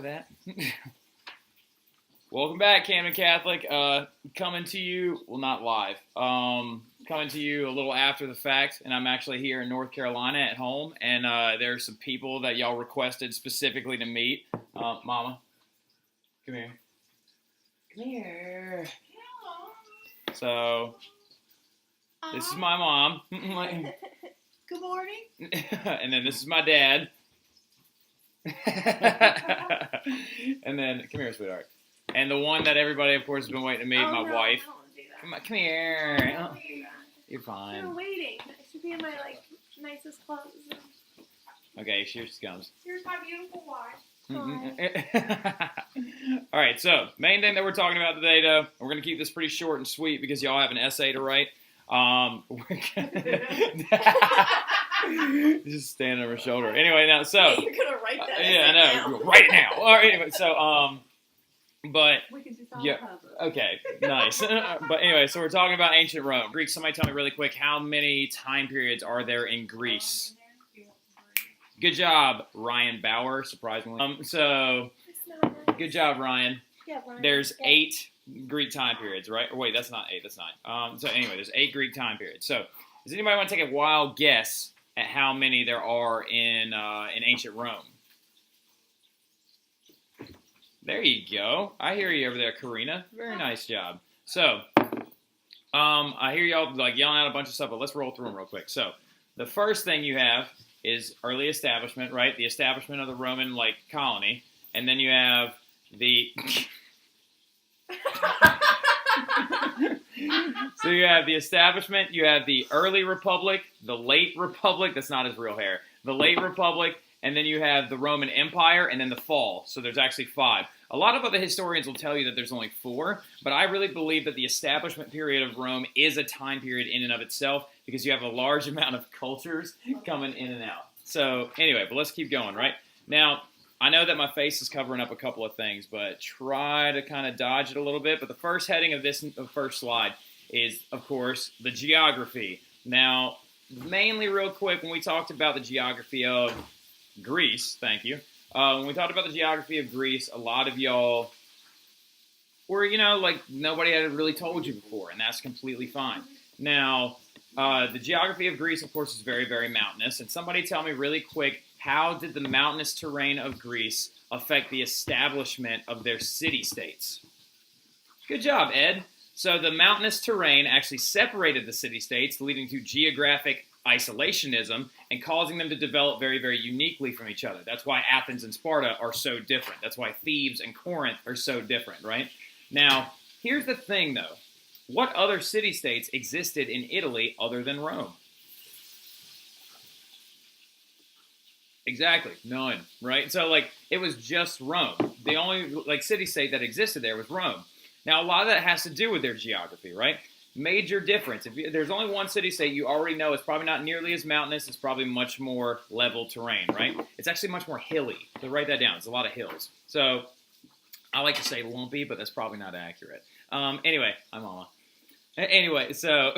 that. Welcome back, Camden Catholic. Coming to you, well, not live. Coming to you a little after the fact, and I'm actually here in North Carolina at home, and there's some people that y'all requested specifically to meet. Mama, come here. Come here. So, this is my mom. Good morning. And then this is my dad. And then, come here, sweetheart. And the one that everybody, of course, has been waiting to meet, my wife. I don't want to do that. Come on, come here. I don't wanna do that. You're fine. You're waiting. I should be in my nicest clothes. Okay, here she comes. Here's my beautiful wife. All right, so main thing that we're talking about today, though, we're going to keep this pretty short and sweet because y'all have an essay to write. Just standing on her shoulder. Anyway, now, so. You're going to write that yeah, I know. now. Write it now. All right, anyway, so, but, We can just all yeah, cover. okay, nice. But anyway, so we're talking about ancient Rome. Greek, somebody tell me really quick, how many time periods are there in Greece? Good job, Ryan Bauer, surprisingly. So, good job, Ryan. Yeah, Ryan. There's 8 Greek time periods, right? Or wait, that's not 8, that's 9. So anyway, there's 8 Greek time periods. So, does anybody want to take a wild guess at how many there are in ancient Rome? There you go. I hear you over there, Karina. Very nice job. So, I hear y'all like yelling out a bunch of stuff, but let's roll through them real quick. So, the first thing you have is early establishment, right? The establishment of the Roman colony, and then you have the so you have the establishment, you have the early republic, the late republic. That's not his real hair. The late republic. And then you have the Roman Empire, and then the fall. So there's actually 5. A lot of other historians will tell you that there's only 4, but I really believe that the establishment period of Rome is a time period in and of itself because you have a large amount of cultures coming in and out. So anyway, but let's keep going, right? Now, I know that my face is covering up a couple of things, but try to kind of dodge it a little bit. But the first heading of this first slide is, of course, the geography. Now, mainly real quick, when we talked about the geography of Greece, thank you. When we talked about the geography of Greece, a lot of y'all were, nobody had really told you before, and that's completely fine. Now, the geography of Greece, of course, is very, very mountainous. And somebody tell me really quick, how did the mountainous terrain of Greece affect the establishment of their city-states? Good job, Ed. So the mountainous terrain actually separated the city-states, leading to geographic isolationism and causing them to develop very, very uniquely from each other. That's why Athens and Sparta are so different. That's why Thebes and Corinth are so different, right? Now, here's the thing, though. What other city-states existed in Italy other than Rome? Exactly, none, right? So, it was just Rome. The only, city-state that existed there was Rome. Now, a lot of that has to do with their geography, right? Major difference. If there's only one city-state, you already know it's probably not nearly as mountainous. It's probably much more level terrain, right? It's actually much more hilly. So write that down. It's a lot of hills. So I like to say lumpy, but that's probably not accurate. Anyway, hi, Mama. Anyway, so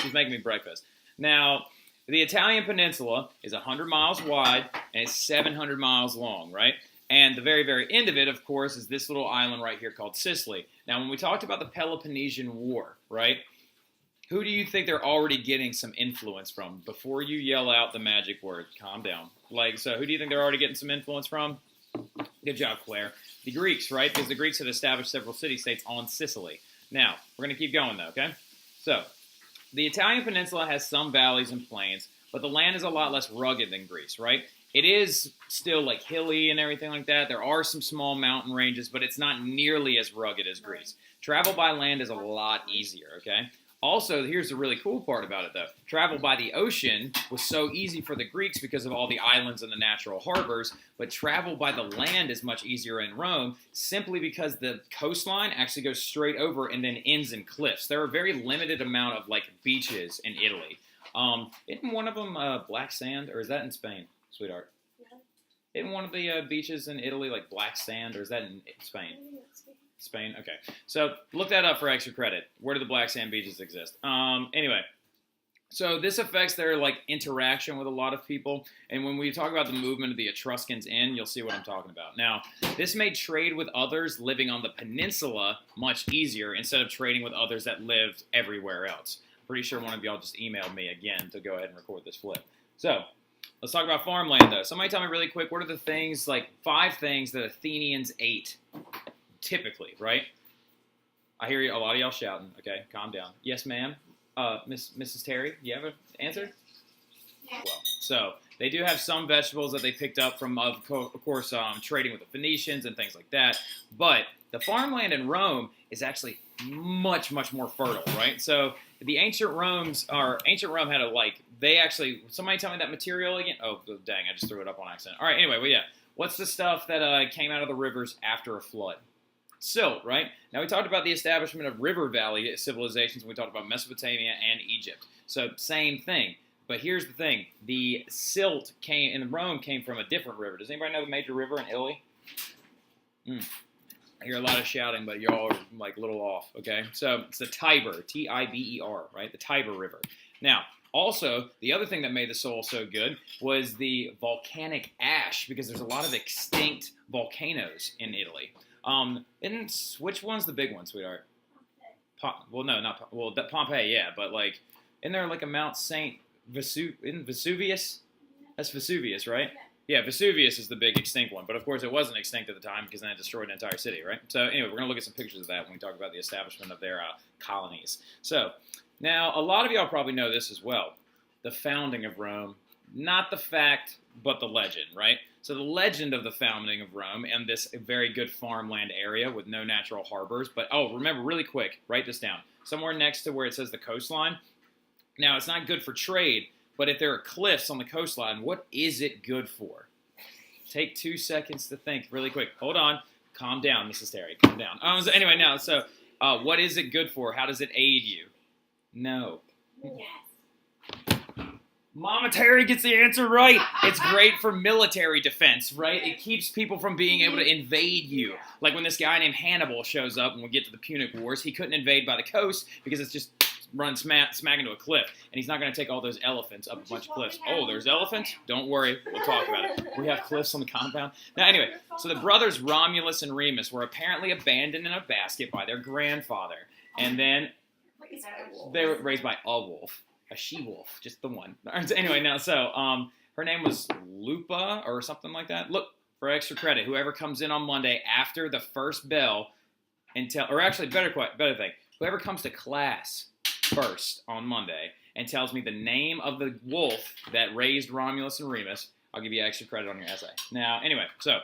she's making me breakfast. Now, the Italian peninsula is 100 miles wide and it's 700 miles long, right? And the very, very end of it, of course, is this little island right here called Sicily. Now, when we talked about the Peloponnesian War, right, who do you think they're already getting some influence from? Before you yell out the magic word, calm down. So who do you think they're already getting some influence from? Good job, Claire. The Greeks, right? Because the Greeks had established several city-states on Sicily. Now, we're going to keep going, though, okay? So, the Italian peninsula has some valleys and plains, but the land is a lot less rugged than Greece, right? It is still hilly and everything like that. There are some small mountain ranges, but it's not nearly as rugged as Greece. Travel by land is a lot easier, okay? Also, here's the really cool part about it, though. Travel by the ocean was so easy for the Greeks because of all the islands and the natural harbors, but travel by the land is much easier in Rome simply because the coastline actually goes straight over and then ends in cliffs. There are a very limited amount of, beaches in Italy. Isn't one of them black sand, or is that in Spain? Sweetheart. Yeah. Isn't one of the beaches in Italy black sand, or is that in Spain? Spain? Okay. So look that up for extra credit. Where do the black sand beaches exist? Anyway, So this affects their like interaction with a lot of people. And when we talk about the movement of the Etruscans in, you'll see what I'm talking about. Now, this made trade with others living on the peninsula much easier instead of trading with others that lived everywhere else. Pretty sure one of y'all just emailed me again to go ahead and record this flip. So let's talk about farmland, though. Somebody tell me really quick, what are the things, like 5 things that Athenians ate typically, right? I hear you, a lot of y'all shouting. Okay, calm down. Yes, ma'am. Mrs. Terry, do you have an answer? Yeah. Well, so they do have some vegetables that they picked up from, of course, trading with the Phoenicians and things like that. But the farmland in Rome is actually much, much more fertile, right? So the ancient Rome had a somebody tell me that material again. Oh, dang, I just threw it up on accident. All right, anyway, well, yeah. What's the stuff that came out of the rivers after a flood? Silt, right? Now, we talked about the establishment of river valley civilizations when we talked about Mesopotamia and Egypt. So, same thing. But here's the thing. The silt in Rome came from a different river. Does anybody know the major river in Italy? I hear a lot of shouting, but y'all are like a little off, okay? So, it's the Tiber, Tiber, right? The Tiber River. Now, also, the other thing that made the soil so good was the volcanic ash, because there's a lot of extinct volcanoes in Italy. Which one's the big one, sweetheart? Pompeii, yeah, but like, isn't there like a Mount Saint Vesuvius? That's Vesuvius, right? Yeah, Vesuvius is the big extinct one, but of course it wasn't extinct at the time because then it destroyed an entire city, right? So anyway, we're going to look at some pictures of that when we talk about the establishment of their colonies. So, now, a lot of y'all probably know this as well. The founding of Rome, not the fact, but the legend, right? So the legend of the founding of Rome and this very good farmland area with no natural harbors. But, remember, really quick, write this down. Somewhere next to where it says the coastline. Now, it's not good for trade, but if there are cliffs on the coastline, what is it good for? Take 2 seconds to think really quick. Hold on. Calm down, Mrs. Terry. Calm down. What is it good for? How does it aid you? No. Yes. Mama Terry gets the answer right. It's great for military defense, right? It keeps people from being able to invade you. Like when this guy named Hannibal shows up and we get to the Punic Wars, he couldn't invade by the coast because it's just run smack into a cliff. And he's not going to take all those elephants up a bunch of cliffs. Oh, there's elephants? Don't worry. We'll talk about it. We have cliffs on the compound. Now, anyway, so the brothers Romulus and Remus were apparently abandoned in a basket by their grandfather. And then they were raised by a wolf. A she-wolf, just the one. Anyway, her name was Lupa or something like that. Look, for extra credit, whoever comes in on Monday after the first bell better thing, whoever comes to class first on Monday and tells me the name of the wolf that raised Romulus and Remus, I'll give you extra credit on your essay. Now, anyway, so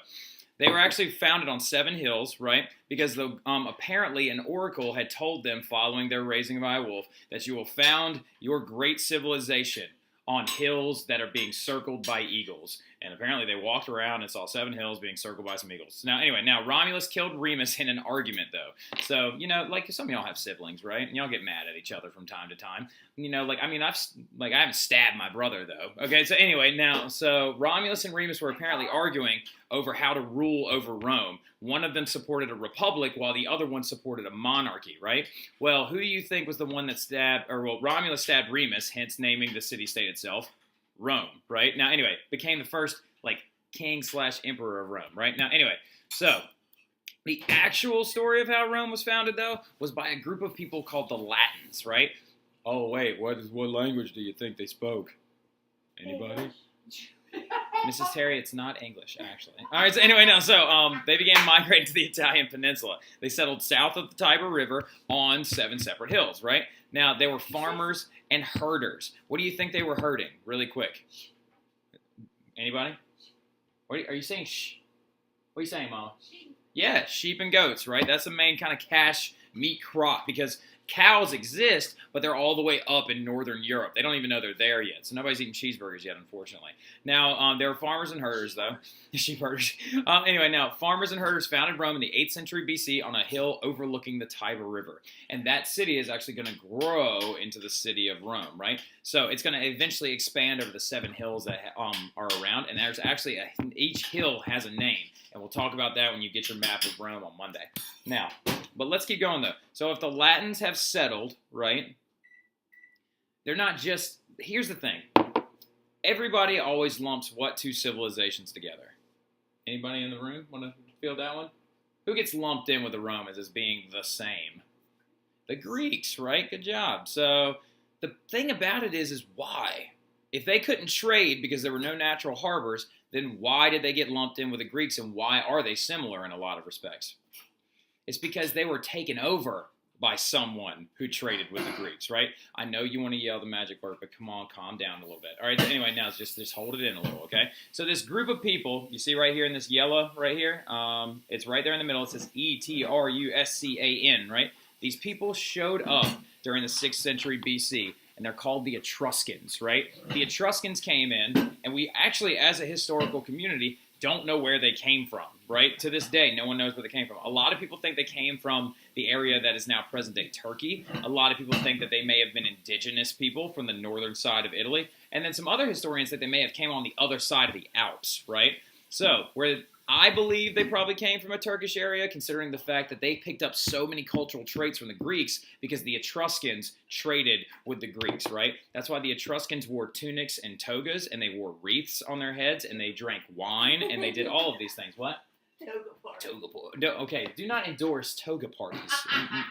they were actually founded on 7 hills, right? Because apparently an oracle had told them following their raising by a wolf that you will found your great civilization on hills that are being circled by eagles. And apparently they walked around and saw 7 hills being circled by some eagles. Now Romulus killed Remus in an argument, though. So, like some of y'all have siblings, right? And y'all get mad at each other from time to time. I haven't stabbed my brother, though. Okay, so anyway, so Romulus and Remus were apparently arguing over how to rule over Rome. One of them supported a republic while the other one supported a monarchy, right? Well, who do you think was the one that Romulus stabbed Remus, hence naming the city-state itself Rome, right? Now, anyway, became the first, king/emperor of Rome, right? Now, anyway, so the actual story of how Rome was founded, though, was by a group of people called the Latins, right? Oh, wait, what language do you think they spoke? Anybody? Mrs. Terry, it's not English, actually. All right, so anyway, they began migrating to the Italian peninsula. They settled south of the Tiber River on 7 separate hills, right? Now, they were farmers and herders. What do you think they were herding? Really quick. Anybody? Are you saying shh? What are you saying, Mama? Yeah, sheep and goats, right? That's the main kind of cash meat crop because cows exist, but they're all the way up in northern Europe. They don't even know they're there yet, so nobody's eating cheeseburgers yet, unfortunately. Now, there were farmers and herders, though. Sheep herders. Farmers and herders founded Rome in the 8th century BC on a hill overlooking the Tiber River. And that city is actually going to grow into the city of Rome, right? So it's going to eventually expand over the 7 hills that are around, and there's actually each hill has a name. And we'll talk about that when you get your map of Rome on Monday. Now, but let's keep going, though. So if the Latins have settled, right, they're not just, here's the thing. Everybody always lumps what two civilizations together? Anybody in the room want to feel that one? Who gets lumped in with the Romans as being the same? The Greeks, right? Good job. So the thing about it is why? If they couldn't trade because there were no natural harbors, then why did they get lumped in with the Greeks, and why are they similar in a lot of respects? It's because they were taken over by someone who traded with the Greeks, right? I know you want to yell the magic word, but come on, calm down a little bit. All right, anyway, now just hold it in a little, okay? So this group of people, you see right here in this yellow right here, it's right there in the middle. It says Etruscan, right? These people showed up during the 6th century BC, and they're called the Etruscans, right? The Etruscans came in, and we actually, as a historical community, don't know where they came from, right? To this day, no one knows where they came from. A lot of people think they came from the area that is now present-day Turkey. A lot of people think that they may have been indigenous people from the northern side of Italy. And then some other historians think they may have came on the other side of the Alps, right? So, where I believe they probably came from a Turkish area, considering the fact that they picked up so many cultural traits from the Greeks because the Etruscans traded with the Greeks, right? That's why the Etruscans wore tunics and togas, and they wore wreaths on their heads, and they drank wine, and they did all of these things. What? Toga party. No, okay, do not endorse toga parties,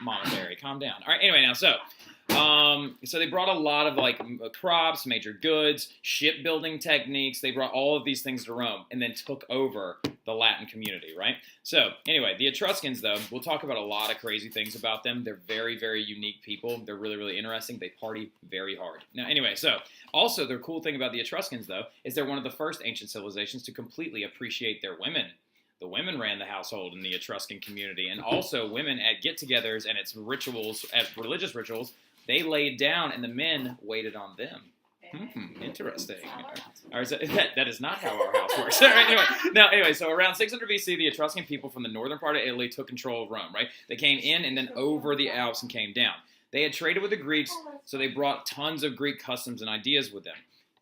Mama Mary. Calm down. All right, anyway, now, so they brought a lot of like crops, major goods, shipbuilding techniques. They brought all of these things to Rome and then took over the Latin community, right? So anyway, the Etruscans, though, we'll talk about a lot of crazy things about them. They're very, very unique people. They're really, really interesting. They party very hard. Now, anyway, so also the cool thing about the Etruscans, though, is they're one of the first ancient civilizations to completely appreciate their women. The women ran the household in the Etruscan community, and also women at get-togethers and its rituals, at religious rituals, they laid down and the men waited on them. Interesting. All right, so that is not how our house works. All right, anyway, so around 600 BC, the Etruscan people from the northern part of Italy took control of Rome, right? They came in and then over the Alps and came down. They had traded with the Greeks, so they brought tons of Greek customs and ideas with them.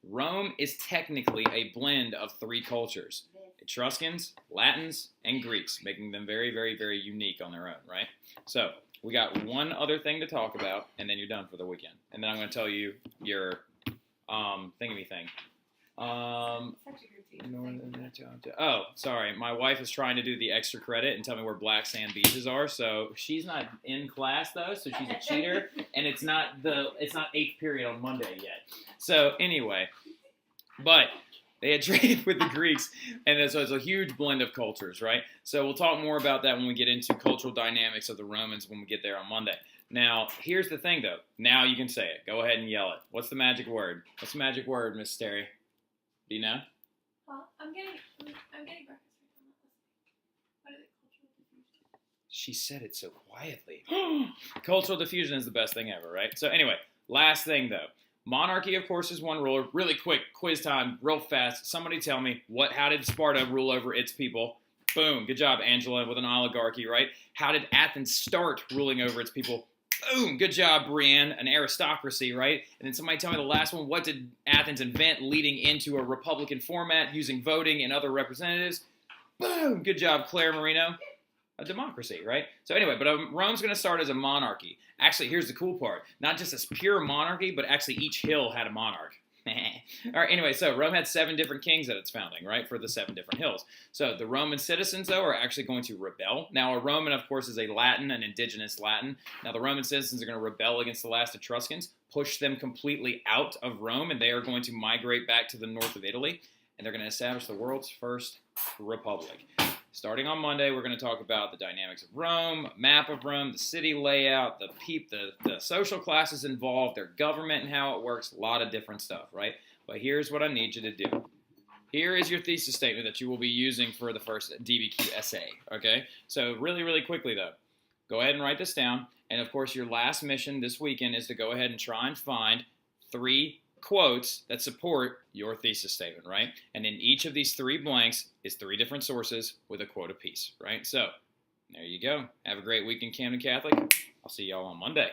Rome is technically a blend of 3 cultures: Etruscans, Latins, and Greeks, making them very, very, very unique on their own, right? So we got one other thing to talk about, and then you're done for the weekend. And then I'm going to tell you your thingy thing. Oh, sorry. My wife is trying to do the extra credit and tell me where black sand beaches are. So she's not in class though, so she's a cheater, and it's not 8th period on Monday yet. So anyway, but they had traded with the Greeks, and so it's a huge blend of cultures, right? So we'll talk more about that when we get into cultural dynamics of the Romans when we get there on Monday. Now, here's the thing, though. Now you can say it. Go ahead and yell it. What's the magic word? What's the magic word, Miss Terry? Do you know? Well, I'm getting breakfast. What is it? Cultural diffusion. She said it so quietly. Cultural diffusion is the best thing ever, right? So anyway, last thing, though. Monarchy, of course, is one ruler. Really quick, quiz time, real fast. Somebody tell me, how did Sparta rule over its people? Boom. Good job, Angela, with an oligarchy, right? How did Athens start ruling over its people? Boom. Good job, Brienne. An aristocracy, right? And then somebody tell me the last one. What did Athens invent leading into a republican format using voting and other representatives? Boom. Good job, Claire Marino. A democracy, right? So anyway, but Rome's going to start as a monarchy. Actually, here's the cool part. Not just as pure monarchy, but actually each hill had a monarch. All right, anyway, so Rome had 7 different kings at its founding, right, for the 7 different hills. So the Roman citizens, though, are actually going to rebel. Now, a Roman, of course, is a Latin, an indigenous Latin. Now, the Roman citizens are going to rebel against the last Etruscans, push them completely out of Rome, and they are going to migrate back to the north of Italy, and they're going to establish the world's first republic. Starting on Monday, we're going to talk about the dynamics of Rome, map of Rome, the city layout, the social classes involved, their government and how it works, a lot of different stuff, right? But here's what I need you to do. Here is your thesis statement that you will be using for the first DBQ essay, okay? So really, really quickly, though, go ahead and write this down. And, of course, your last mission this weekend is to go ahead and try and find 3 quotes that support your thesis statement, right? And in each of these 3 blanks is 3 different sources with a quote apiece, right? So there you go. Have a great week in Camden Catholic. I'll see y'all on Monday.